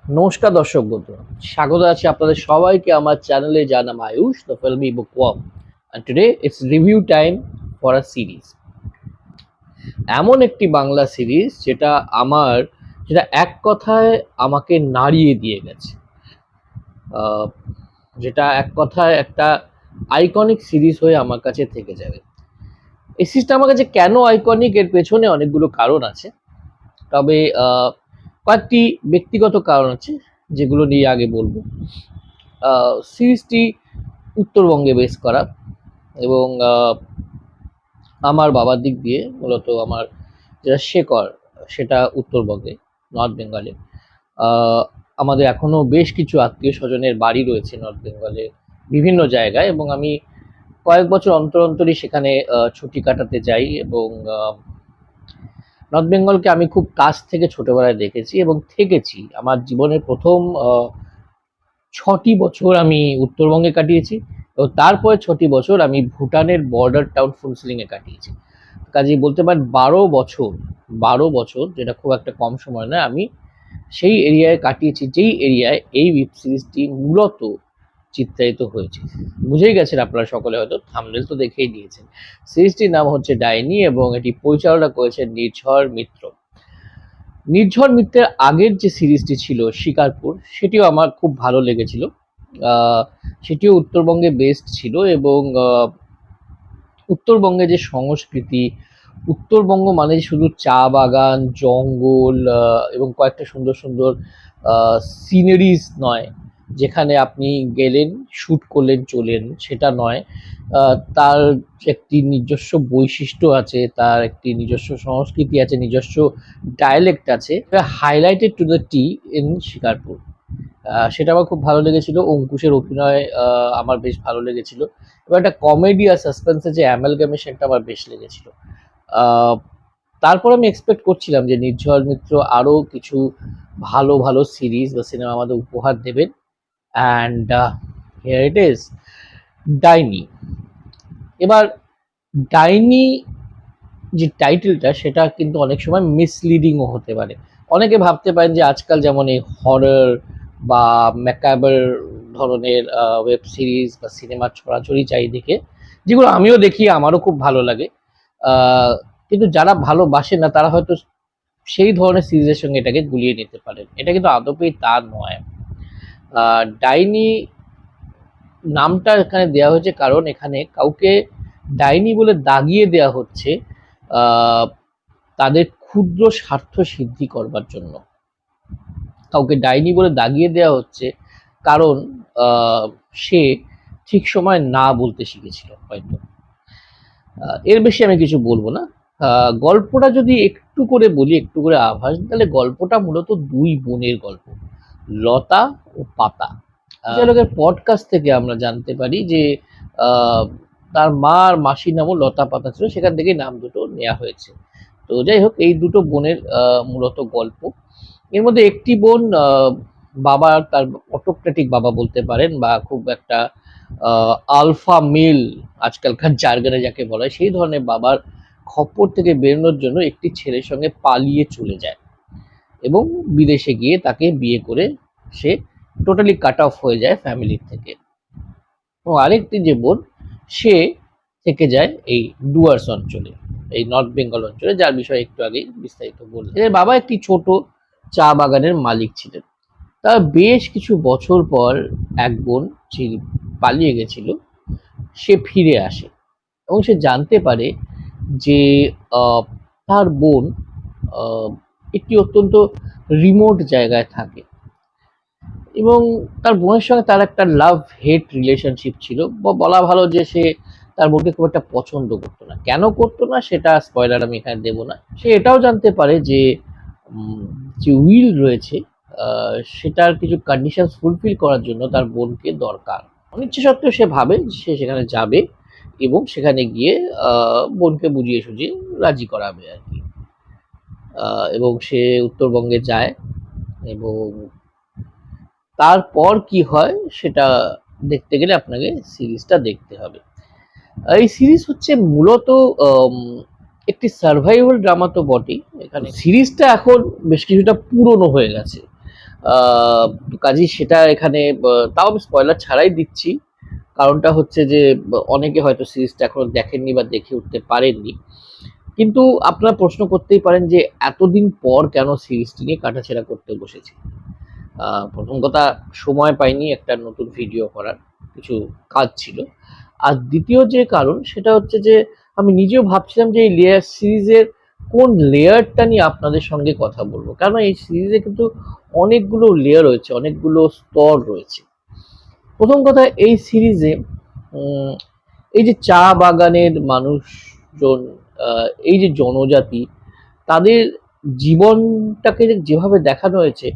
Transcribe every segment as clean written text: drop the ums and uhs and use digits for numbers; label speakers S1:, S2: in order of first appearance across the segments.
S1: নমস্কার দর্শক বন্ধুরা, স্বাগত আছি আপনাদের সবাইকে আমার চ্যানেলে, যার নাম Ayush the filmy bookworm. And today it's review time for a series. এমন একটি বাংলা সিরিজ যেটা এক কথায় আমাকে নাড়িয়ে দিয়ে গেছে, আহ, যেটা এক কথায় একটা আইকনিক সিরিজ হয়ে আমার কাছে থেকে যাবে। এই সিরিজটা আমার কাছে কেন আইকনিক, এর পেছনে অনেকগুলো কারণ আছে, তবে কয়েকটি ব্যক্তিগত কারণ আছে যেগুলো নিয়ে আগে বলবো। সিরিজটি উত্তরবঙ্গে বেস করা এবং আমার বাবার দিক দিয়ে মূলত আমার যেটা শেকড় সেটা উত্তরবঙ্গে, নর্থ বেঙ্গলে। আমাদের এখনও বেশ কিছু আত্মীয় স্বজনের বাড়ি রয়েছে নর্থ বেঙ্গলে বিভিন্ন জায়গায়, এবং আমি কয়েক বছর অন্তর অন্তরই সেখানে ছুটি কাটাতে যাই। এবং নর্থ বেঙ্গলকে আমি খুব কাছ থেকে ছোটবেলায় দেখেছি এবং থেকেছি। আমার জীবনের প্রথম 6টি বছর আমি উত্তরবঙ্গে কাটিয়েছি এবং তারপরে 6টি বছর আমি ভুটানের বর্ডার টাউন ফুনসিলিংয়ে কাটিয়েছি। কাজেই বলতে পারেন 12 বছর, যেটা খুব একটা কম সময় নয়, আমি সেই এরিয়ায় কাটিয়েছি, যেই এরিয়ায় এই ওয়েব সিরিজটি মূলত চিত্রায়িত হয়েছে। বুঝেই গেছেন আপনারা সকলে, হয়তো থাম্বনেল তো দেখেই নিয়েছেন। সিরিজটির নাম হচ্ছে ডাইনি এবং এটি পরিচালনা করেছেন নির্ঝর মিত্র। নির্ঝর মিত্রের আগের যে সিরিজটি ছিল শিকারপুর, সেটিও আমার খুব ভালো লেগেছিল। সেটিও উত্তরবঙ্গে বেসড ছিল এবং উত্তরবঙ্গে যে সংস্কৃতি, উত্তরবঙ্গ মানে শুধু চা বাগান, জঙ্গল এবং কয়েকটা সুন্দর সুন্দর সিনারিজ নয়, যেখানে আপনি গেলেন, শ্যুট করলেন, চলেন, সেটা নয়। তার একটি নিজস্ব বৈশিষ্ট্য আছে, তার একটি নিজস্ব সংস্কৃতি আছে, নিজস্ব ডায়ালেক্ট আছে, highlighted to the T in Shikarpur. সেটা আমার খুব ভালো লেগেছিল। অঙ্কুশের অভিনয় আমার বেশ ভালো লেগেছিল এবং একটা কমেডি আর সাসপেন্সের যে অ্যামালগামেশনটা আমার বেশ লেগেছিল। তারপর আমি এক্সপেক্ট করছিলাম যে নির্ঝর মিত্র আরও কিছু ভালো ভালো সিরিজ বা সিনেমা আমাদের উপহার দেবেন। অ্যান্ড হিয়ার ইট ইজ, ডাইনি। এবার ডাইনি যে টাইটেলটা, সেটা কিন্তু অনেক সময় মিসলিডিংও হতে পারে। অনেকে ভাবতে পারেন যে আজকাল যেমন এই হরর বা ম্যাকাবার ধরনের ওয়েব সিরিজ বা সিনেমার ছড়াছড়ি চারিদিকে, যেগুলো আমিও দেখি, আমারও খুব ভালো লাগে, কিন্তু যারা ভালোবাসে না তারা হয়তো সেই ধরনের সিরিজের সঙ্গে এটাকে গুলিয়ে নিতে পারেন। এটা কিন্তু আদপেই তা নয়। ডাইনি নামটা এখানে দেওয়া হয়েছে কারণ এখানে কাউকে ডাইনি বলে দাগিয়ে দেওয়া হচ্ছে তাদের ক্ষুদ্র স্বার্থ সিদ্ধি করবার জন্য। কাউকে ডাইনি বলে দাগিয়ে দেওয়া হচ্ছে কারণ সে ঠিক সময় না বলতে শিখেছিল হয়তো। এর বেশি আমি কিছু বলবো না। গল্পটা যদি একটু করে বলি, একটু করে আভাস, তাহলে গল্পটা মূলত দুই বোনের গল্প, লতা ও পাতা। লোকের পডকাস্ট থেকে আমরা জানতে পারি যে তার মা আর মাসির নামও লতা পাতা ছিল, সেখান থেকেই নাম দুটো নেওয়া হয়েছে। তো যাই হোক, এই দুটো বোনের মূলত গল্প। এর মধ্যে একটি বোন, বাবা তার অটোক্রেটিক বাবা বলতে পারেন, বা খুব একটা আলফা মেল আজকালকার জার্গানে যাকে বলা হয়, সেই ধরনের বাবার খপ্পর থেকে বেরোনোর জন্য একটি ছেলের সঙ্গে পালিয়ে চলে যায় এবং বিদেশে গিয়ে তাকে বিয়ে করে সে টোটালি কাট অফ হয়ে যায় ফ্যামিলির থেকে। এবং আরেকটি যে বোন, সে থেকে যায় এই ডুয়ার্স অঞ্চলে, এই নর্থ বেঙ্গল অঞ্চলে, যার বিষয়ে একটু আগে বিস্তারিত বললেন। এর বাবা একটি ছোট চা বাগানের মালিক ছিলেন। তার বেশ কিছু বছর পর এক বোন পালিয়ে গেছিল, সে ফিরে আসে এবং সে জানতে পারে যে তার বোন একটি অত্যন্ত রিমোট জায়গায় থাকে এবং তার বোনের সঙ্গে তার একটা লাভ হেট রিলেশনশিপ ছিল, বা বলা ভালো যে সে তার বোনকে খুব একটা পছন্দ করতো না। কেন করতো না সেটা স্পয়লার আমি এখানে দেবো না। সে এটাও জানতে পারে যে যে উইল রয়েছে, সেটার কিছু কন্ডিশন ফুলফিল করার জন্য তার বোনকে দরকার। অনিচ্ছা সত্ত্বেও সে ভাবে সে সেখানে যাবে এবং সেখানে গিয়ে বোনকে বুঝিয়ে সুঝিয়ে রাজি করাবে আর কি। এবং সে উত্তরবঙ্গে যায় এবং তারপর কি হয় সেটা দেখতে গেলে আপনাকে সিরিজটা দেখতে হবে। এই সিরিজ হচ্ছে মূলত একটি সার্ভাইভাল ড্রামা তো বটেই। এখানে সিরিজটা এখন বেশ কিছুটা পুরনো হয়ে গেছে। কাজেই সেটা এখানে তাও আমি স্পয়লার ছাড়াই দিচ্ছি। কারণটা হচ্ছে যে অনেকে হয়তো সিরিজটা এখনো দেখেননি বা দেখে উঠতে পারেননি। কিন্তু আপনারা প্রশ্ন করতেই পারেন যে এতদিন পর কেন সিরিজটি নিয়ে কাটাছেঁড়া করতে বসেছি। প্রথম কথা, সময় পাইনি একটা নতুন ভিডিও করার, কিছু কাজ ছিল। আর দ্বিতীয় যে কারণ সেটা হচ্ছে যে আমি নিজেও ভাবছিলাম যে এই লেয়ার সিরিজের কোন লেয়ারটা নিয়ে আপনাদের সঙ্গে কথা বলবো, কারণ এই সিরিজে কিন্তু অনেকগুলো লেয়ার রয়েছে, অনেকগুলো স্তর রয়েছে। প্রথম কথা, এই সিরিজে এই যে চা বাগানের মানুষজন, এই যে জনজাতি, তাদের জীবনটাকে যেভাবে দেখানো হয়েছে,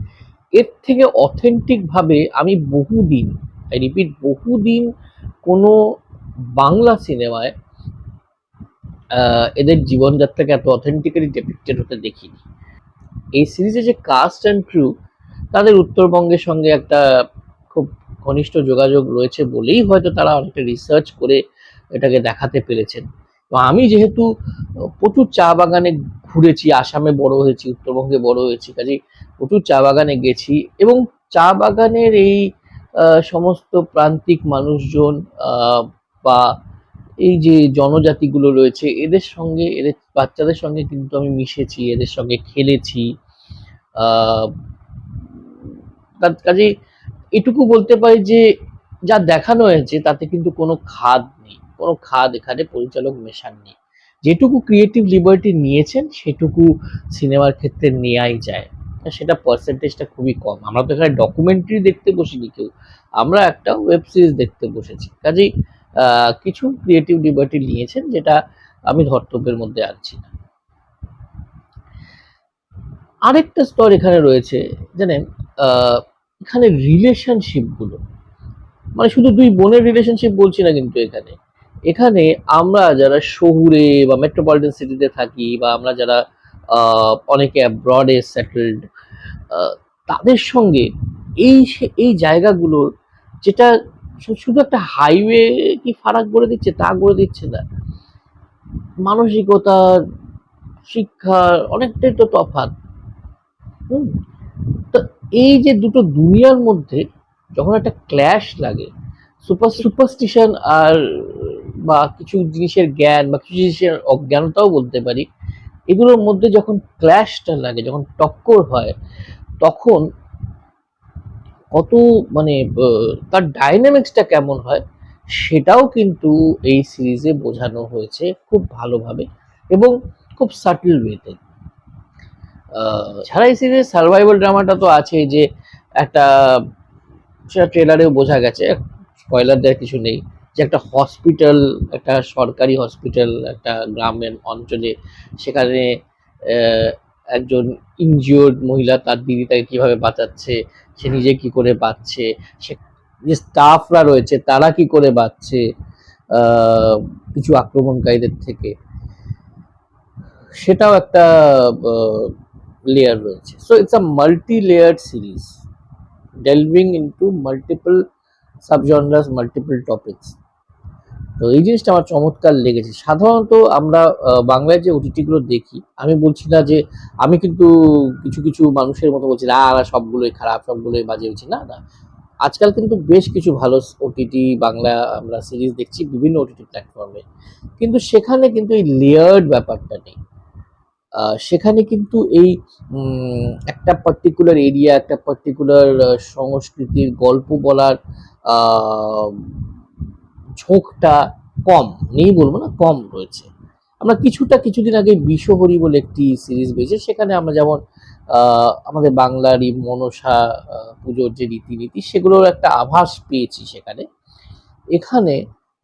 S1: এর থেকে অথেন্টিক ভাবে আমি বহুদিন, আই রিপিট বহুদিন, কোনো বাংলা সিনেমায় এদের জীবনযাত্রাকে এত অথেন্টিক্যালি ডেপিক্টেড হতে দেখিনি। এই সিরিজে যে কাস্ট অ্যান্ড ক্রু, তাদের উত্তরবঙ্গের সঙ্গে একটা খুব ঘনিষ্ঠ যোগাযোগ রয়েছে বলেই হয়তো তারা অনেকটা রিসার্চ করে এটাকে দেখাতে পেরেছেন। তো আমি যেহেতু প্রচুর চা বাগানে ঘুরেছি, আসামে বড় হয়েছি, উত্তরবঙ্গে বড় হয়েছি, কাজেই প্রচুর চা বাগানে গেছি, এবং চা বাগানের এই সমস্ত প্রান্তিক মানুষজন বা এই যে জনজাতিগুলো রয়েছে, এদের সঙ্গে, এদের বাচ্চাদের সঙ্গে কিন্তু আমি মিশেছি, এদের সঙ্গে খেলেছি। কাজেই এটুকু বলতে পারি যে যা দেখানো হয়েছে তাতে কিন্তু কোনো খাদ নেই, কোনো খাদ এখানে পরিচালক মেশাননি। যেটুকু ক্রিয়েটিভ লিবার্টি নিয়েছেন সেটুকু সিনেমার ক্ষেত্রে নেওয়াই যায়, সেটা পার্সেন্টেজটা খুবই কম। আমরা তো এখানে ডকুমেন্টারি দেখতে বসিনি কেউ, আমরা একটা ওয়েব সিরিজ দেখতে বসেছি। কাজেই কিছু ক্রিয়েটিভ লিবার্টি নিয়েছেন, যেটা আমি ধর্তব্যের মধ্যে আনছি না। আরেকটা স্তর এখানে রয়েছে, জানেন, এখানে রিলেশনশিপগুলো, মানে শুধু দুই বোনের রিলেশনশিপ বলছি না, কিন্তু এখানে এখানে আমরা যারা শহুরে বা মেট্রোপলিটন সিটিতে থাকি, বা আমরা যারা অনেকে অ্যাব্রডে সেটেলড, তাদের সঙ্গে এই জায়গাগুলোর, যেটা শুধু একটা হাইওয়ে কি ফারাক করে দিচ্ছে, তা করে দিচ্ছে না, মানসিকতা, শিক্ষার অনেকটাই তো তফাৎ। তো এই যে দুটো দুনিয়ার মধ্যে যখন একটা ক্ল্যাশ লাগে, সুপারস্টিশন আর বা কিছু জিনিসের জ্ঞান বা কিছু জিনিসের অজ্ঞানতাও বলতে পারি, এগুলোর মধ্যে যখন ক্ল্যাশটা লাগে, যখন টক্কর হয়, তখন কত মানে তার ডাইনামিক্সটা কেমন হয়, সেটাও কিন্তু এই সিরিজে বোঝানো হয়েছে খুব ভালোভাবে এবং খুব সাটল ওয়েতে। ছাড়া এই সিরিজের সার্ভাইভাল ড্রামাটা তো আছে, যে একটা, সেটা ট্রেলারেও বোঝা গেছে, স্পয়লার দেওয়ার কিছু নেই, যে একটা হসপিটাল, একটা সরকারি হসপিটাল একটা গ্রামের অঞ্চলে, সেখানে একজন ইনজিওর্ড মহিলা, তার দিদি তাকে কিভাবে বাঁচাচ্ছে, সে নিজে কি করে বাঁচছে, সে যে স্টাফরা রয়েছে তারা কি করে বাঁচছে কিছু আক্রমণকারীদের থেকে, সেটাও একটা লেয়ার রয়েছে। So it's a multi layered series delving into multiple subgenres, multiple topics. তো এই জিনিসটা আমার চমৎকার লেগেছে। সাধারণত আমরা বাংলায় যে ওটিটি গুলো দেখি, আমি বলছি না যে, আমি কিন্তু কিছু কিছু মানুষের মতো বলছি না সবগুলোই খারাপ, সবগুলোই বাজে হয়েছে, না না, আজকাল কিন্তু বেশ কিছু ভালো ওটিটি বাংলা আমরা সিরিজ দেখছি বিভিন্ন ওটিটি প্ল্যাটফর্মে, কিন্তু সেখানে কিন্তু এই লেয়ার্ড ব্যাপারটা নেই। সেখানে কিন্তু এই একটা পার্টিকুলার এরিয়া, একটা পার্টিকুলার সংস্কৃতির গল্প বলার ঝোঁকটা কম, নেই বলবো না, কম রয়েছে। আমরা কিছুদিন আগে বিশ্বহরি বলে একটি সিরিজ বেরিয়েছে, সেখানে আমরা যেমন আমাদের বাংলারই মনসা পুজোর যে রীতিনীতি, সেগুলোর একটা আভাস পেয়েছি সেখানে। এখানে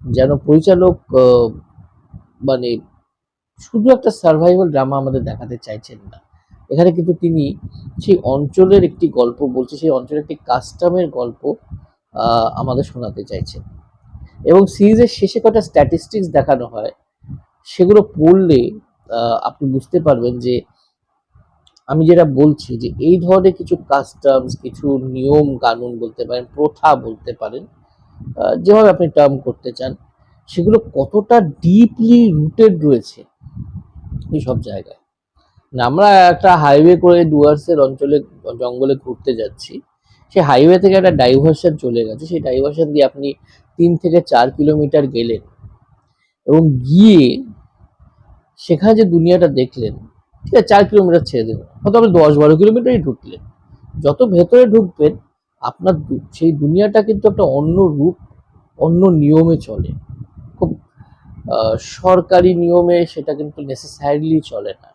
S1: যেন পরিচালক মানে শুধু একটা সার্ভাইভাল ড্রামা আমাদের দেখাতে চাইছেন না, এখানে কিন্তু তিনি সেই অঞ্চলের একটি গল্প বলছে, সেই অঞ্চলের একটি কাস্টমের গল্প আমাদের শোনাতে চাইছেন। এবং সিরিজের শেষে কটা স্ট্যাটিস্টিক্স দেখানো হয়, সেগুলো পড়লে আপনি বুঝতে পারবেন যে আমি যেটা বলছি, যে এই ধরনের কিছু কাস্টমস, কিছু নিয়ম কানুন বলতে পারেন, প্রথা বলতে পারেন, যেভাবে আপনি টার্ম করতে চান, সেগুলো কতটা ডিপলি রুটেড রয়েছে এই সব জায়গায়। না, আমরা একটা হাইওয়ে করে ডুয়ার্সের অঞ্চলে জঙ্গলে ঘুরতে যাচ্ছি। সেই হাইওয়ে থেকে একটা ডাইভারশন চলে গেছে। সেই ডাইভারশন দিয়ে আপনি 3 থেকে 4 কিলোমিটার গেলেন এবং গিয়ে সেখানে যে দুনিয়াটা দেখলেন, ঠিক আছে 4 কিলোমিটার ছেড়ে দেবেন, হয়তো আপনি 10-12 কিলোমিটারই ঢুকলেন। যত ভেতরে ঢুকবেন আপনার সেই দুনিয়াটা কিন্তু একটা অন্য রূপ, অন্য নিয়মে চলে। খুব সরকারি নিয়মে সেটা কিন্তু নেসেসারিলি চলে না।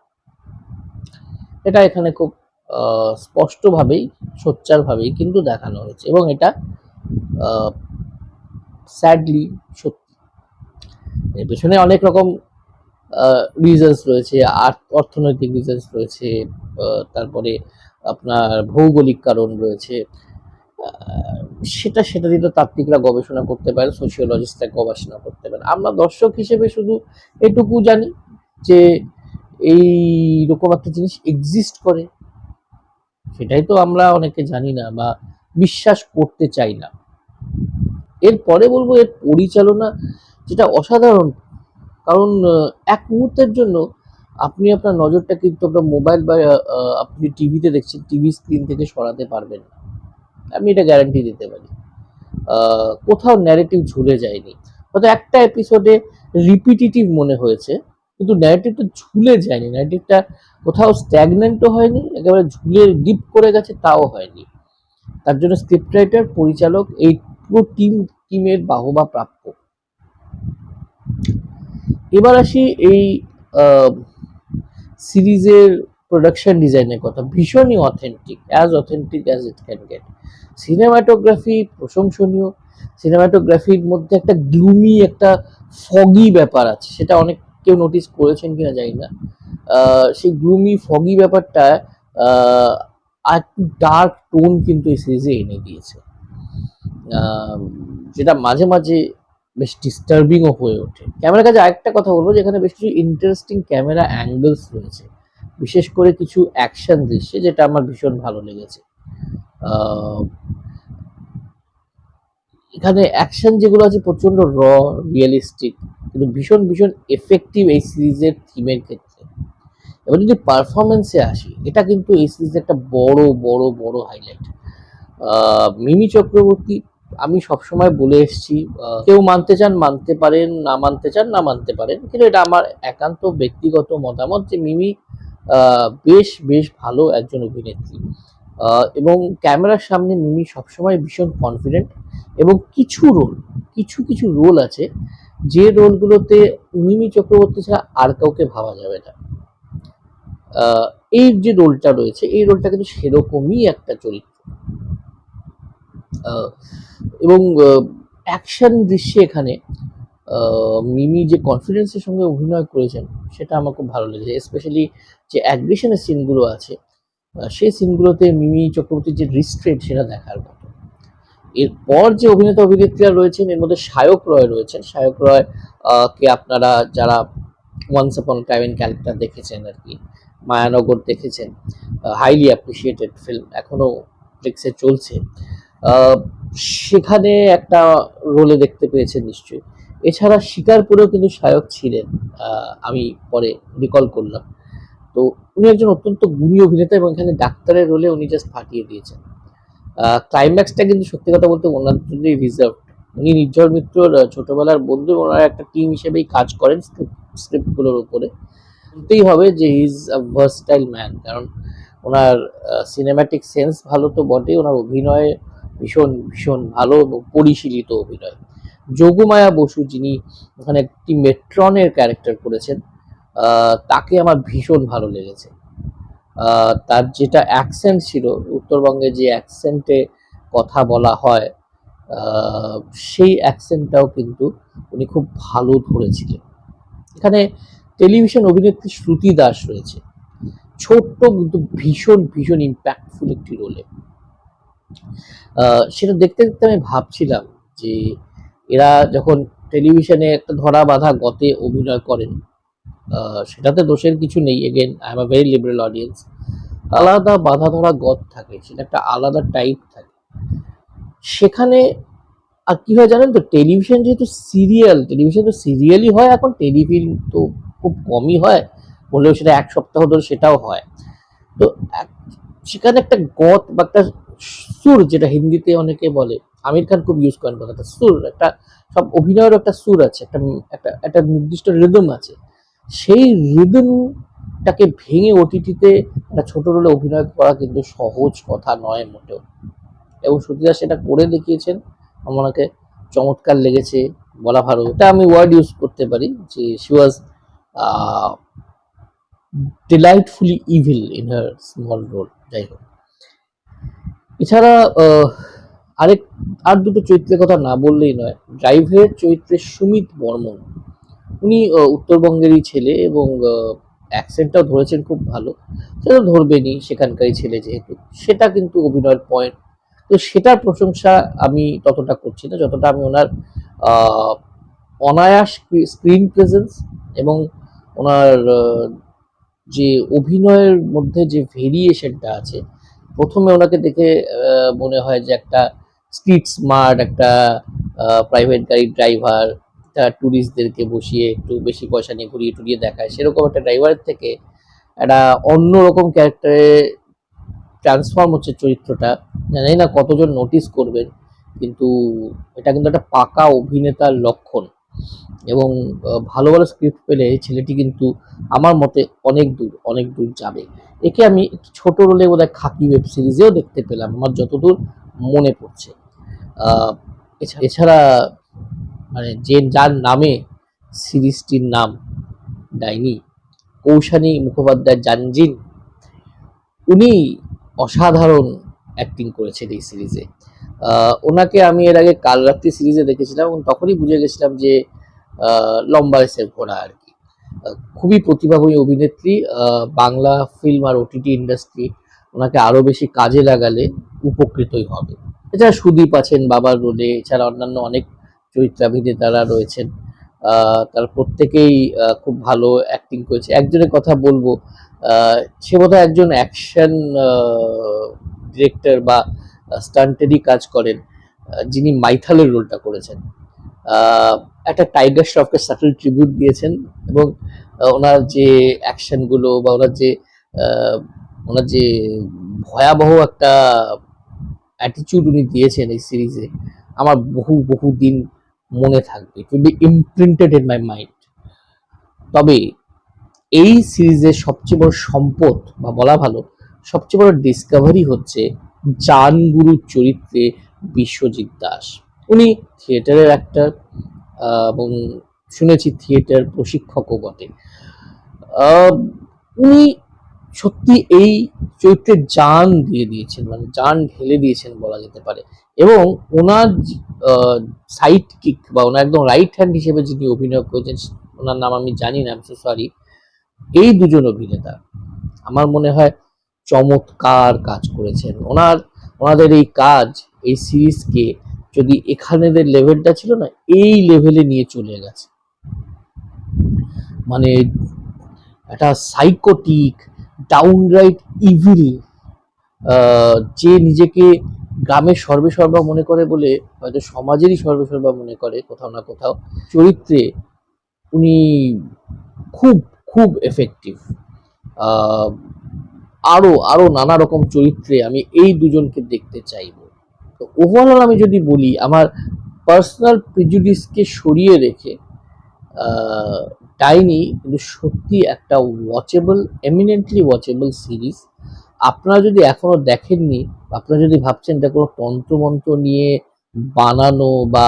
S1: এটা এখানে খুব স্পষ্টভাবেই, সোচ্চারভাবেই কিন্তু দেখানো হয়েছে এবং এটা স্যাডলি সত্যি। এর পেছনে অনেক রকম রিজনস রয়েছে, অর্থনৈতিক রিজনস রয়েছে, তারপরে আপনার ভৌগোলিক কারণ রয়েছে। সেটা সেটা দিয়ে তো তাত্ত্বিকরা গবেষণা করতে পারে, সোশিওলজিস্টরা গবেষণা করতে পারে। আমরা দর্শক হিসেবে শুধু এটুকু জানি যে এই রকম একটা জিনিস এক্সিস্ট করে, সেটাই তো আমরা অনেকে জানি না বা বিশ্বাস করতে চাই না। এরপরে বলবো এর পরিচালনা যেটা অসাধারণ, কারণ এক মুহূর্তের জন্য আপনি আপনার নজরটা কিন্তু আপনার মোবাইল বা আপনি টিভিতে দেখছেন, টিভি স্ক্রিন থেকে সরাতে পারবেন না, আমি এটা গ্যারান্টি দিতে পারি। কোথাও ন্যারেটিভ ঝুলে যায়নি, হয়তো একটা এপিসোডে রিপিটিটিভ মনে হয়েছে, কিন্তু ন্যারেটিভটা ঝুলে যায়নি, ন্যারেটিভটা কোথাও স্ট্যাগনেন্টও হয়নি, একেবারে ঝুলে ডিপ করে গেছে তাও হয়নি। তার জন্য স্ক্রিপ্ট রাইটার, পরিচালক, এই পুরো টিমের বাহবা প্রাপ্য। এবার আসি এই সিরিজের প্রোডাকশন ডিজাইনের কথা। ভীষণই authentic, as it can get. Cinematography প্রশংসনীয়। সিনেমাটোগ্রাফির মধ্যে একটা গ্লুমি, একটা ফগি ব্যাপার আছে, সেটা অনেক কেউ নোটিস করেছেন কিনা জানি না। সেই গ্লুমি ফগি ব্যাপারটা আর একটু ডার্ক টোন কিন্তু এই সিরিজে এনে দিয়েছে, যেটা মাঝে মাঝে বেশ ডিস্টার্বিংও হয়ে ওঠে। ক্যামেরার কাছে আরেকটা কথা বলবো, যেখানে বেশ কিছু ইন্টারেস্টিং ক্যামেরা অ্যাঙ্গেলস রয়েছে, বিশেষ করে কিছু অ্যাকশন দৃশ্যে, যেটা আমার ভীষণ ভালো লেগেছে। এখানে অ্যাকশন যেগুলো আছে প্রচন্ড রিয়েলিস্টিক, কিন্তু ভীষণ ভীষণ এফেক্টিভ এই সিরিজের থিমের ক্ষেত্রে। এবার যদি পারফরমেন্সে আসি, এটা কিন্তু এই সিরিজের একটা বড় বড় বড় হাইলাইট। মিমি চক্রবর্তী, আমি সবসময় বলে এসেছি, কেউ মানতে চান মানতে পারেন, না মানতে চান না মানতে পারেন, কিন্তু এটা আমার একান্ত ব্যক্তিগত মতামত যে মিমি বেশ বেশ ভালো একজন অভিনেত্রী, এবং ক্যামেরার সামনে মিমি সবসময় ভীষণ কনফিডেন্ট। এবং কিছু কিছু রোল আছে, যে রোলগুলোতে মিমি চক্রবর্তী ছাড়া আর কাউকে ভাবা যাবে না। এই যে রোলটা রয়েছে, এই রোলটা কিন্তু সেরকমই একটা চরিত্র। এবং অ্যাকশন দৃশ্যে এখানে মিমি যে কনফিডেন্সের সঙ্গে অভিনয় করেছেন, সেটা আমার খুব ভালো লেগেছে। স্পেশালি যে অ্যাগ্রেশনের সিনগুলো আছে, সেই সিনগুলোতে মিমি চক্রবর্তীর যে রিস্ট্রেন্ট, সেটা দেখার মতো। এরপর যে অভিনেতা অভিনেত্রীরা রয়েছেন, এর মধ্যে সায়ক রয় রয়েছেন। সায়ক রয় কে আপনারা যারা once upon time in Calcutta দেখেছেন আর কি, মায়ানগর দেখেছেন, হাইলি অ্যাপ্রিসিয়েটেড ফিল্ম, এখনো নেটফ্লিক্সে চলছে, সেখানে একটা রোলে দেখতে পেয়েছেন নিশ্চয়ই। এছাড়া শিকারপুরেও কিন্তু সায়ক ছিলেন, আমি পরে রিকল করলাম। তো উনি একজন অত্যন্ত গুণী অভিনেতা এবং এখানে ডাক্তারের রোলে উনি জাস্ট ফাটিয়ে দিয়েছেন। ক্লাইম্যাক্সটা কিন্তু সত্যি কথা বলতে ওনার জন্যই রিজার্ভ। উনি নির্ঝর মিত্রর ছোটবেলার বন্ধু, ওনারা একটা টিম হিসেবেই কাজ করেন স্ক্রিপ্টগুলোর উপরে। বলতেই হবে যে হি ইজ আ ভার্সটাইল ম্যান, কারণ ওনার সিনেম্যাটিক সেন্স ভালো তো বটেই, ওনার অভিনয় ভীষণ ভীষণ ভালো এবং পরিশীলিত অভিনয়। যোগমায়া বসু, যিনি ওখানে একটি মেট্রনের ক্যারেক্টার করেছেন, তাকে আমার ভীষণ ভালো লেগেছে। তার যেটা অ্যাকসেন্ট ছিল, উত্তরবঙ্গে যে অ্যাকসেন্টে কথা বলা হয়, সেই অ্যাকসেন্টটাও কিন্তু উনি খুব ভালো ধরেছিলেন। এখানে টেলিভিশন অভিনেত্রী শ্রুতি দাস রয়েছে, ছোট্ট কিন্তু ভীষণ ভীষণ ইম্প্যাক্টফুল একটি রোলে। সেটা দেখতে দেখতে আমি ভাবছিলাম যে এরা যখন টেলিভিশনে একটা ধরা বাঁধা গতে অভিনয় করেন, সেটাতে দোষের কিছু নেই, again I am a very liberal audience, আলাদা বাঁধা ধরা গত থাকে, সেটা একটা আলাদা টাইপ থাকে সেখানে। আর কি হয় জানেন তো, টেলিভিশন যেহেতু টেলিভিশন তো সিরিয়ালই হয় এখন, টেলিফিল্ম তো খুব কমই হয়, বললেও সেটা 1 সপ্তাহ ধরে সেটাও হয়। তো সেখানে একটা গত বা একটা সুর, যেটা হিন্দিতে অনেকে বলে, আমির খান খুব ইউজ করেন কথাটা, সুর, একটা সব অভিনয়ের একটা সুর আছে, একটা একটা একটা নির্দিষ্ট রিদম আছে। সেই রিদমটাকে ভেঙে ওটিটিতে একটা ছোট রোলে অভিনয় করা কিন্তু সহজ কথা নয় মোটেও, এবং সুধীর সেটা করে দেখিয়েছেন। আমাকে চমৎকার লেগেছে বলা ভালো, এটা আমি ওয়ার্ড ইউজ করতে পারি যে she was delightfully evil in her small role. যাই হোক, এছাড়া আরেক আর দুটো চরিত্রের কথা না বললেই নয়। ড্রাইভের চরিত্রে সুমিত বর্মন, উনি উত্তরবঙ্গেরই ছেলে এবং অ্যাকসেন্টটাও ধরেছেন খুব ভালো। সেটা ধরবেনই, সেখানকারই ছেলে যেহেতু, সেটা কিন্তু অভিনয়ের পয়েন্ট। তো সেটার প্রশংসা আমি ততটা করছি না যতটা আমি ওনার অনায়াস স্ক্রিন প্রেজেন্স এবং ওনার যে অভিনয়ের মধ্যে যে ভেরিয়েশনটা আছে। প্রথমে ওনাকে দেখে মনে হয় যে একটা স্ট্রিট স্মার্ট একটা প্রাইভেট গাড়ির ড্রাইভার, ট্যুরিস্টদেরকে বসিয়ে একটু বেশি পয়সা নিয়ে ঘুরিয়ে টুরিয়ে দেখায়, সেরকম একটা ড্রাইভারের থেকে একটা অন্যরকম ক্যারেক্টারে ট্রান্সফর্ম হচ্ছে চরিত্রটা। জানি না কতজন নোটিস করবেন, কিন্তু এটা কিন্তু একটা পাকা অভিনেতার লক্ষণ। এবং ভালো ভালো স্ক্রিপ্ট পেলে ছেলেটি কিন্তু আমার মতে অনেক দূর যাবে। একে আমি ছোট রোলে বোধহয় খাকি ওয়েব সিরিজেও দেখতে পেলাম আমার যতদূর মনে পড়ছে। এছাড়া মানে যার নামে সিরিজটির নাম ডাইনি, কৌশানী মুখোপাধ্যায় জানজিন, উনি অসাধারণ অ্যাক্টিং করেছেন এই সিরিজে। ওনাকে আমি এর আগে কাল রাত্রি সিরিজে দেখেছিলাম এবং তখনই বুঝে গেছিলাম যে লম্বা রেসের ঘোড়া আর কি। খুবই প্রতিভাময়ী অভিনেত্রী। বাংলা ফিল্ম আর ওটিটি ইন্ডাস্ট্রি ওনাকে আরো বেশি কাজে লাগালে উপকৃতই হবে। এছাড়া সুদীপ আছেন বাবার রোলে, এছাড়া অন্যান্য অনেক চরিত্রাভিনেতারা রয়েছেন, তারা প্রত্যেকেই খুব ভালো অ্যাক্টিং করেছে। একজনের কথা বলবো, সে বোধহয় একজন অ্যাকশন ডিরেক্টর বা স্টান্টেরই কাজ করেন, যিনি মাইথালের রোলটা করেছেন। একটা টাইগার শ্রফকে সাটল ট্রিবিউট দিয়েছেন এবং ওনার যে অ্যাকশনগুলো বা ওনার যে ভয়াবহ একটা অ্যাটিচিউড উনি দিয়েছেন এই সিরিজে, আমার বহু দিন মনে থাকবে, it will be imprinted in my mind. তবে এই সিরিজের সবচেয়ে বড় সম্পদ বা বলা ভালো সবচেয়ে বড় ডিসকভারি হচ্ছে জানগুরুর চরিত্রে বিশ্বজিৎ দাস। উনি থিয়েটারের অ্যাক্টর এবং শুনেছি থিয়েটার প্রশিক্ষকও বটে। উনি সত্যি এই চরিত্রে জান দিয়ে দিয়েছেন, মানে জান ঢেলে দিয়েছেন বলা যেতে পারে। এবং ওনার সাইড কিক বা ওনার একদম রাইট হ্যান্ড হিসেবে যিনি অভিনয় করেছেন, ওনার নাম আমি জানি না, সরি। এই দুজন অভিনেতা আমার মনে হয় চমৎকার কাজ করেছেন। ওনাদের এই কাজ এই সিরিজকে যদি এখানেদের লেভেলটা ছিল না, এই লেভেলে নিয়ে চলে গেছে। মানে একটা সাইকোটিক ডাউনরাইট ইভিল, যে নিজেকে গ্রামের সর্বেসর্বা মনে করে বলে হয়তো সমাজেরই সর্বেসর্বা মনে করে কোথাও না কোথাও, চরিত্রে উনি খুব এফেক্টিভ। আরো নানা রকম চরিত্রে আমি এই দুজনকে দেখতে চাইব। তো ওভারঅল আমি যদি বলি, আমার পার্সোনাল প্রিজুডিসকে সরিয়ে রেখে ডাইনি কিন্তু সত্যি একটা ওয়াচেবল, এমিনেন্টলি ওয়াচেবল সিরিজ। আপনারা যদি এখনো দেখেননি, আপনারা যদি ভাবছেন এটা কোনো তন্ত্রমন্ত্র নিয়ে বানানো বা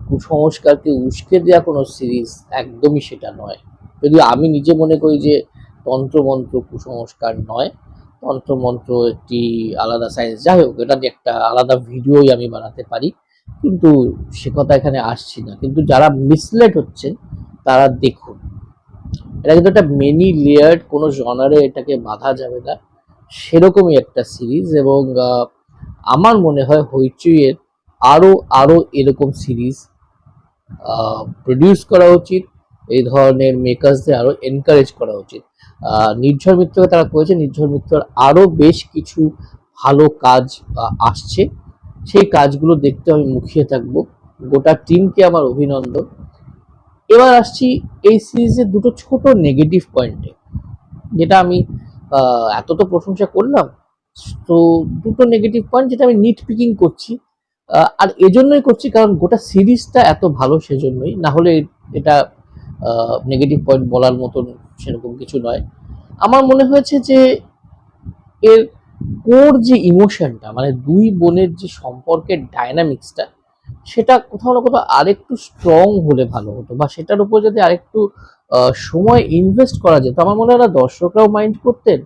S1: কুসংস্কারকে উস্কে দেওয়া কোনো সিরিজ, একদমই সেটা নয়। যদিও আমি নিজে মনে করি যে তন্ত্রমন্ত্র কুসংস্কার নয়, তন্ত্রমন্ত্র একটি আলাদা সায়েন্স। যাই হোক, এটা নিয়ে একটা আলাদা ভিডিওই আমি বানাতে পারি, কিন্তু সে কথা এখানে আসছি না। কিন্তু যারা মিসলেড হচ্ছেন তারা দেখুন, এটা কিন্তু একটা মেনি লেয়ার্ড, কোনো জনারে এটাকে বাঁধা যাবে না, সেরকমই একটা সিরিজ। এবং আমার মনে হয় হইচইয়ের আরো এরকম সিরিজ প্রডিউস করা উচিত, এই ধরনের মেকার্সদের আরো এনকারেজ করা উচিত। নির্ঝর মিত্রকে তারা করেছে, নির্ঝর মিত্রর আরো বেশ কিছু ভালো কাজ আসছে, সেই কাজগুলো দেখতে আমি মুখিয়ে থাকবো। গোটা টিমকে আমার অভিনন্দন। এবার আসছি এই সিরিজের দুটো ছোট নেগেটিভ পয়েন্টে। যেটা আমি এত তো প্রশংসা করলাম, তো দুটো নেগেটিভ পয়েন্ট যেটা আমি নিট পিকিং করছি, আর এজন্যই করছি কারণ গোটা সিরিজটা এত ভালো, সেজন্যই। না হলে এটা নেগেটিভ পয়েন্ট বলার মতন সেরকম কিছু নয়। আমার মনে হয়েছে যে এর কোর যে ইমোশনটা, মানে দুই বোনের যে সম্পর্কের ডায়নামিক্সটা, সেটা কোথাও না কোথাও আরেকটু স্ট্রং হলে ভালো হতো, বা সেটার উপর যদি আরেকটু সময় ইনভেস্ট করা যেত, আমার মনে হয় না দর্শকরাও মাইন্ড করতেন।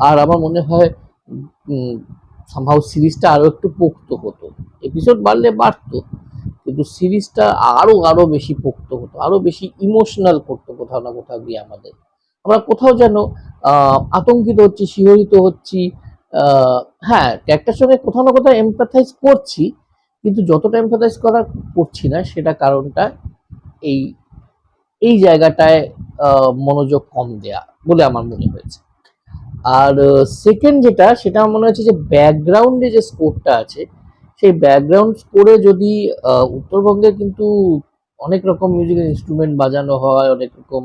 S1: আর আমার মনে হয় সামহাউ সিরিজটা আরো একটু পোক্ত হতো। এপিসোড বাড়লে বাড়তো, কিন্তু সিরিজটা আরো আরো বেশি পোক্ত হতো, আরো বেশি ইমোশনাল করতো কোথাও না কোথাও গিয়ে আমাদের। আমরা কোথাও যেন আতঙ্কিত হচ্ছি, শিহরিত হচ্ছি। হ্যাঁ, ক্যারেক্টার সঙ্গে কোথাও না কোথাও এমপ্যাথাইজ করছি, কিন্তু যতটা এমপ্যাথাইজ করছি না, সেটা কারণটা এই এই জায়গাটায় মনোযোগ কম দেয়া বলে আমার মনে হয়েছে। আর সেকেন্ড যেটা, সেটা আমার মনে হচ্ছে যে ব্যাকগ্রাউন্ডে যে স্কোরটা আছে, সেই ব্যাকগ্রাউন্ড স্কোরে যদি উত্তরবঙ্গে কিন্তু অনেক রকম মিউজিক্যাল ইনস্ট্রুমেন্ট বাজানো হয়, অনেক রকম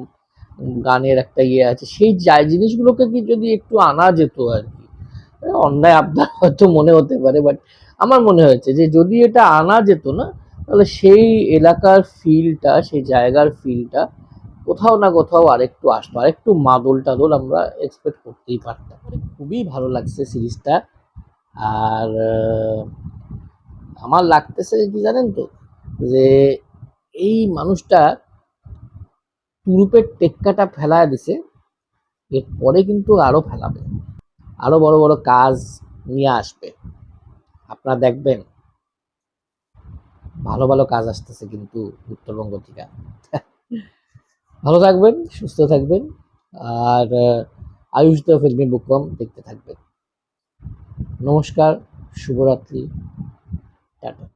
S1: গানের একটা ইয়ে আছে, সেই জিনিসগুলোকে কি যদি একটু আনা যেত আর কি। অন্যায় আবদার হয়তো মনে হতে পারে, বাট আমার মনে হয়েছে যে যদি এটা আনা যেত না, তাহলে সেই এলাকার ফিলটা, সেই জায়গার ফিলটা কোথাও না কোথাও আরেকটু আসতো, আরেকটু মাদল টাদল আমরা এক্সপেক্ট করতেই পারতাম। খুবই ভালো লাগছে সিরিজটা। আর আমার লাগতেছে কি জানেন তো, যে এই মানুষটা তুরুপের টেক্কাটা ফেলায় দিছে, এরপরে কিন্তু আরো ফেলাবে, আরো বড় বড় কাজ নিয়ে আসবে। আপনারা দেখবেন ভালো ভালো কাজ আসতেছে কিন্তু উত্তরবঙ্গ থেকে। ভালো থাকবেন, সুস্থ থাকবেন, আর আয়ুষ দ্য ফিল্মি বুকম দেখতে থাকবেন। নমস্কার, শুভরাত্রি, টাটা।